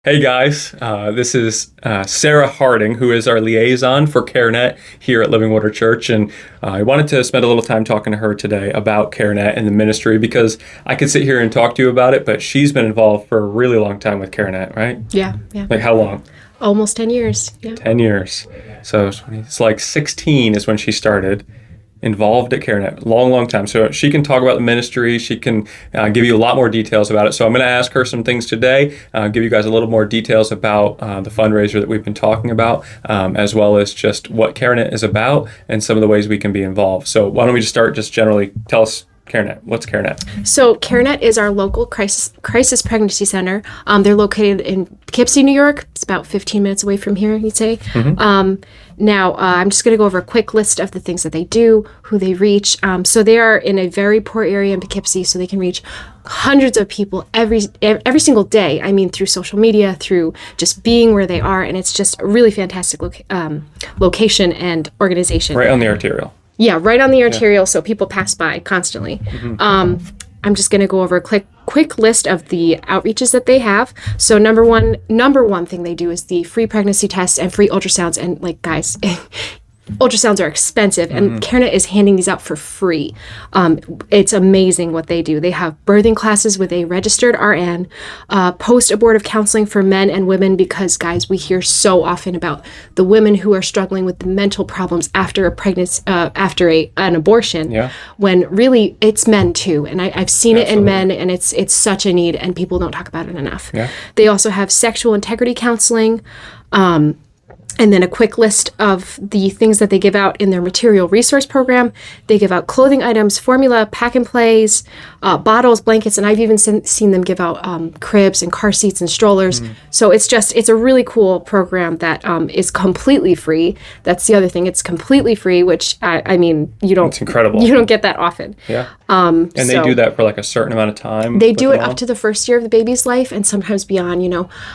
Hey guys, this is Sarah Harding, who is our liaison for CareNet here at Living Water Church, and I wanted to spend a little time talking to her today about CareNet and the ministry because I could sit here and talk to you about it, but she's been involved for a really long time with CareNet, right? Yeah. Like how long? Almost 10 years. Yeah. 10 years. So it's like 16 is when she started. Involved at CareNet, long time. So she can talk about the ministry. She can give you a lot more details about it. So I'm going to ask her some things today, give you guys a little more details about the fundraiser that we've been talking about, as well as just what CareNet is about and some of the ways we can be involved. So why don't we just start just generally, tell us CareNet. What's CareNet? So CareNet is our local crisis pregnancy center. They're located in Poughkeepsie, New York. It's about 15 minutes away from here, you'd say. Mm-hmm. Now, I'm just going to go over a quick list of the things that they do, who they reach. So they are in a very poor area in Poughkeepsie, so they can reach hundreds of people every single day. I mean, through social media, through just being where they are, and it's just a really fantastic location and organization. Right on the arterial. Yeah, right on the arterial, so people pass by constantly. Mm-hmm. I'm just going to go over a quick list of the outreaches that they have. So number one thing they do is the free pregnancy tests and free ultrasounds. And like, guys, ultrasounds are expensive, and CareNet is handing these out for free. It's amazing what they do. They have birthing classes with a registered RN, post-abortive counseling for men and women, because, guys, we hear so often about the women who are struggling with the mental problems after a pregnancy, after an abortion, when really it's men too. And I've seen it in men, and it's such a need, and people don't talk about it enough. Yeah. They also have sexual integrity counseling, and then a quick list of the things that they give out in their material resource program. They give out clothing items, formula, pack and plays, bottles, blankets, and I've even seen them give out cribs and car seats and strollers. So it's a really cool program that is completely free. That's the other thing. It's completely free, which I mean, it's incredible. You don't get that often. Yeah. And they do that for like a certain amount of time? They do it up to the first year of the baby's life and sometimes beyond.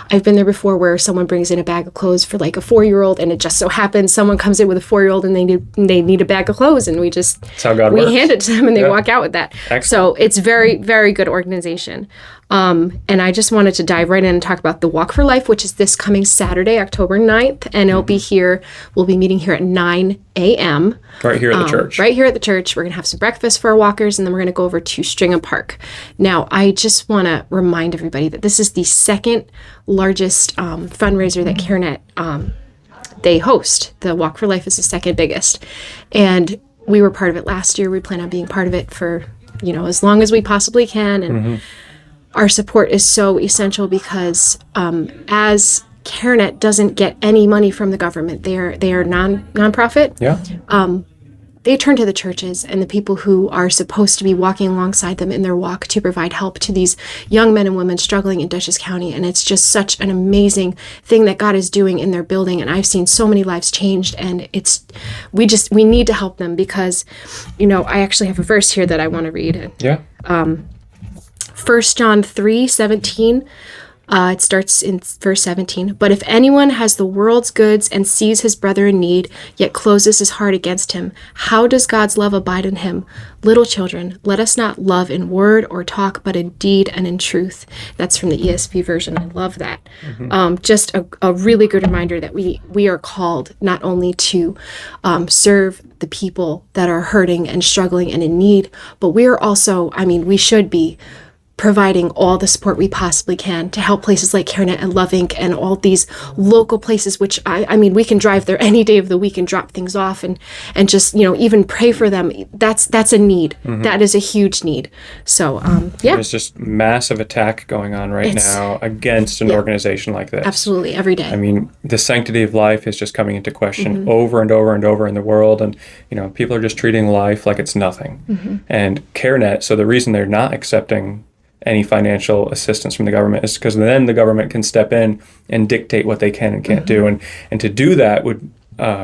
I've been there before where someone brings in a bag of clothes for like a 4-year-old, and it just so happens someone comes in with a 4-year-old and they need a bag of clothes, and we hand it to them and they walk out with that. Excellent. So it's very, very good organization. And I just wanted to dive right in and talk about the Walk for Life, which is this coming Saturday, October 9th. And it'll be here. We'll be meeting here at 9 a.m. Right here at the church. Right here at the church. We're going to have some breakfast for our walkers, and then we're going to go over to Stringham Park. Now, I just want to remind everybody that this is the second largest fundraiser that CareNet they host. The Walk for Life is the second biggest. And we were part of it last year. We plan on being part of it for, as long as we possibly can. And our support is so essential because as CareNet doesn't get any money from the government, they are nonprofit. Yeah. They turn to the churches and the people who are supposed to be walking alongside them in their walk to provide help to these young men and women struggling in Dutchess County. And it's just such an amazing thing that God is doing in their building. And I've seen so many lives changed, and we need to help them because, I actually have a verse here that I want to read. Yeah. 1 John 3:17. It starts in verse 17. But if anyone has the world's goods and sees his brother in need, yet closes his heart against him, how does God's love abide in him? Little children, let us not love in word or talk, but in deed and in truth. That's from the ESV version. I love that. Just a really good reminder that we are called not only to serve the people that are hurting and struggling and in need, but we are also, we should be providing all the support we possibly can to help places like CareNet and Love Inc. and all these local places, which we can drive there any day of the week and drop things off and just, even pray for them. That's a need. That is a huge need. So, There's just massive attack going on right now against an organization like this. Absolutely, every day. The sanctity of life is just coming into question over and over and over in the world. And, people are just treating life like it's nothing. And CareNet, so the reason they're not accepting any financial assistance from the government is because then the government can step in and dictate what they can and can't do. And to do that would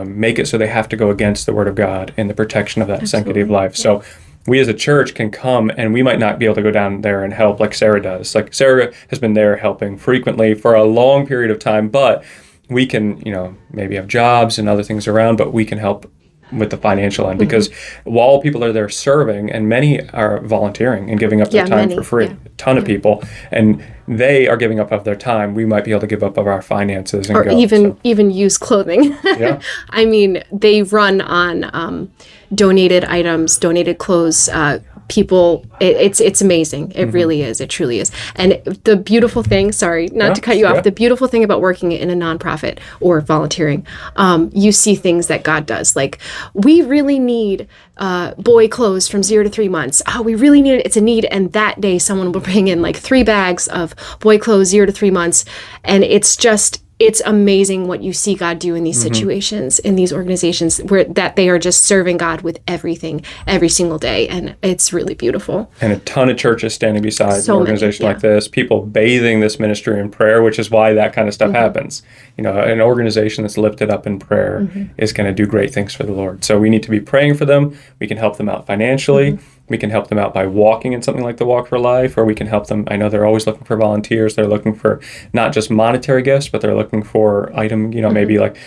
make it so they have to go against the Word of God and the protection of that sanctity of life. So we as a church can come, and we might not be able to go down there and help like Sarah does. Like Sarah has been there helping frequently for a long period of time, but we can, maybe have jobs and other things around, but we can help with the financial end, because while people are there serving, and many are volunteering and giving up their time for free, a ton of people, and they are giving up of their time, we might be able to give up of our finances and or go. even use clothing. Yeah. I mean, they run on donated items, donated clothes. People, it's amazing. It really is. It truly is. And the beautiful thing, sorry, not to cut you off, the beautiful thing about working in a nonprofit or volunteering, you see things that God does. Like, we really need boy clothes from 0 to 3 months. Oh, we really need it. It's a need. And that day, someone will bring in like 3 bags of boy clothes 0 to 3 months. And it's amazing what you see God do in these situations, in these organizations, where that they are just serving God with everything every single day. And it's really beautiful. And a ton of churches standing beside So an organization many, like this, people bathing this ministry in prayer, which is why that kind of stuff happens. You know, an organization that's lifted up in prayer is going to do great things for the Lord. So we need to be praying for them. We can help them out financially. We can help them out by walking in something like the Walk for Life, or we can help them. I know they're always looking for volunteers. They're looking for not just monetary gifts, but they're looking for maybe like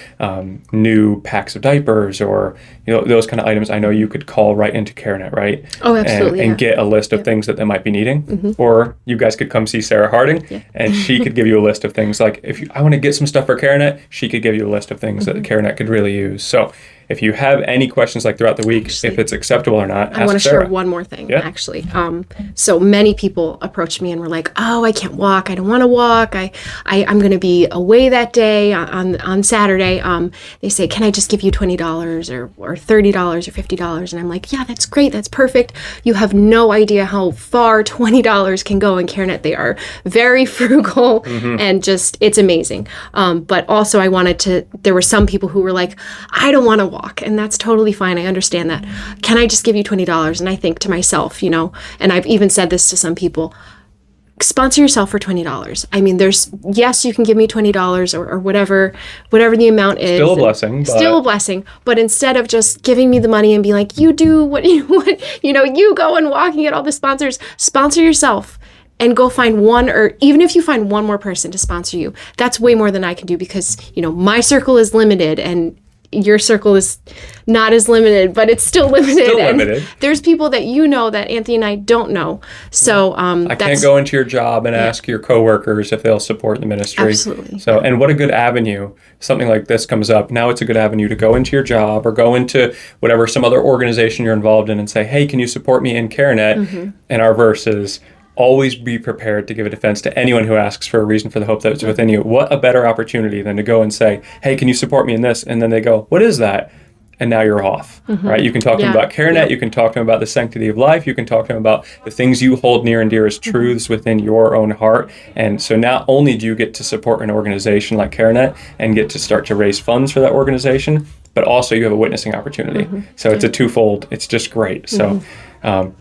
new packs of diapers, or, those kind of items. I know you could call right into CareNet, right? Oh, absolutely. And get a list of things that they might be needing. Or you guys could come see Sarah Harding, and she could give you a list of things. Like, I want to get some stuff for CareNet, she could give you a list of things that CareNet could really use. So if you have any questions like throughout the week, if it's acceptable or not, I want to Sarah. share one more thing, actually. So many people approached me and were like, "Oh, I can't walk. I don't want to walk. I'm going to be away that day on Saturday." They say, "Can I just give you $20 or $30 or $50?" And I'm like, "Yeah, that's great. That's perfect. You have no idea how far $20 can go in CareNet. They are very frugal and just, it's amazing." But also there were some people who were like, "I don't want to walk," and that's totally fine. I understand that. "Can I just give you $20? And I think to myself, and I've even said this to some people, sponsor yourself for $20. I mean, yes, you can give me $20 or whatever the amount is. Still a blessing. Still a blessing. But instead of just giving me the money and be like, you do what you want, you go and walk and get all the sponsors, sponsor yourself. And go find one, or even if you find one more person to sponsor you, that's way more than I can do, because, my circle is limited and your circle is not as limited, but it's still limited. And there's people that that Anthony and I don't know. So I can't go into your job and ask your coworkers if they'll support the ministry. Absolutely. So, and what a good avenue. Something like this comes up. Now it's a good avenue to go into your job or go into whatever, some other organization you're involved in, and say, "Hey, can you support me in CareNet?" And our verse is, "Always be prepared to give a defense to anyone who asks for a reason for the hope that is within you." What a better opportunity than to go and say, "Hey, can you support me in this?" And then they go, "What is that?" And now you're off, right? You can talk to them about CareNet. You can talk to them about the sanctity of life. You can talk to them about the things you hold near and dear as truths within your own heart. And so not only do you get to support an organization like CareNet and get to start to raise funds for that organization, but also you have a witnessing opportunity. So it's a twofold. It's just great. So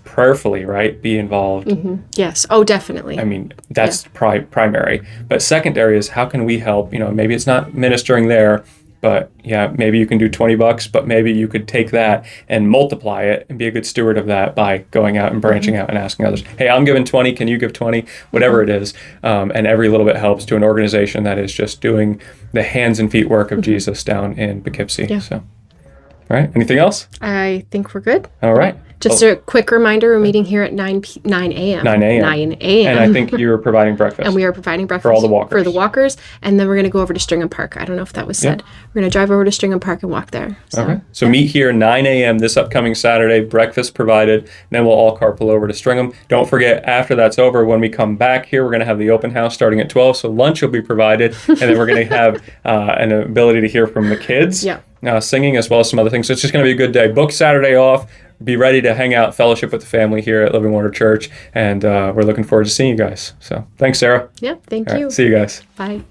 prayerfully, right? Be involved. Yes. Oh, definitely. I mean, that's primary. But secondary is, how can we help? Maybe it's not ministering there, but maybe you can do $20, but maybe you could take that and multiply it and be a good steward of that by going out and branching out and asking others, "Hey, I'm giving 20. Can you give 20? Whatever it is. And every little bit helps to an organization that is just doing the hands and feet work of Jesus down in Poughkeepsie. Yeah. So, all right. Anything else? I think we're good. All right. Just a quick reminder, we're meeting here at 9 a.m. 9 a.m. 9 a.m. And I think you're providing breakfast. And we are providing breakfast for all the walkers. For the walkers. And then we're going to go over to Stringham Park. I don't know if that was said. We're going to drive over to Stringham Park and walk there. So, okay. So meet here 9 a.m. this upcoming Saturday, breakfast provided. Then we'll all carpool over to Stringham. Don't forget, after that's over, when we come back here, we're going to have the open house starting at 12. So lunch will be provided. And then we're going to have an ability to hear from the kids. Singing, as well as some other things. So it's just going to be a good day. Book Saturday off. Be ready to hang out, fellowship with the family here at Living Water Church. And we're looking forward to seeing you guys. So thanks, Sarah. Yeah, thank All you. Right, see you guys. Bye.